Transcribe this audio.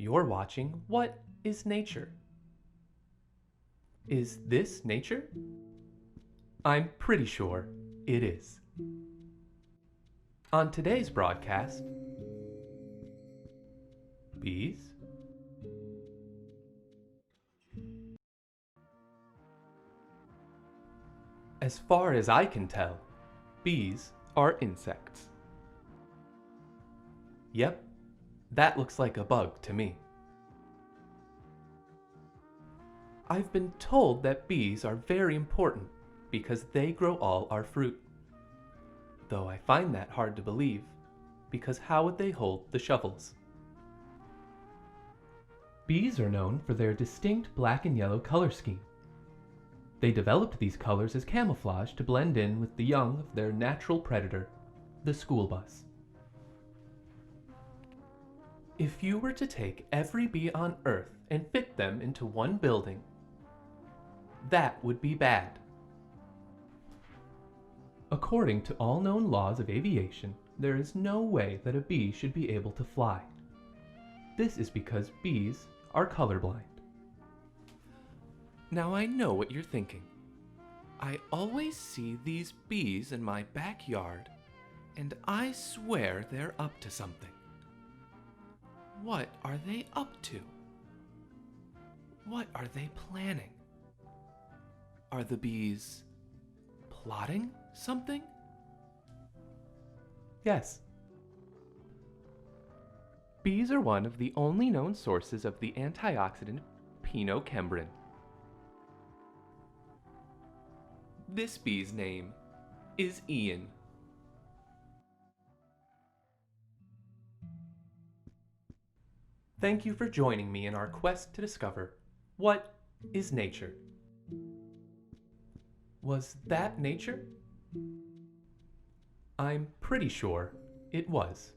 You're watching What is Nature? Is this nature? I'm pretty sure it is. On today's broadcast, bees, as far as I can tell, bees are insects. Yep, that looks like a bug to me. I've been told that bees are very important because they grow all our fruit. Though I find that hard to believe, because how would they hold the shovels? Bees are known for their distinct black and yellow color scheme. They developed these colors as camouflage to blend in with the young of their natural predator, the school bus. If you were to take every bee on Earth and fit them into one building, that would be bad. According to all known laws of aviation, there is no way that a bee should be able to fly. This is because bees are colorblind. Now I know what you're thinking. I always see these bees in my backyard, and I swear they're up to something. What are they up to? What are they planning? Are the bees plotting something? Yes. Bees are one of the only known sources of the antioxidant pinocembrin. This bee's name is Ian. Thank you for joining me in our quest to discover what is nature. Was that nature? I'm pretty sure it was.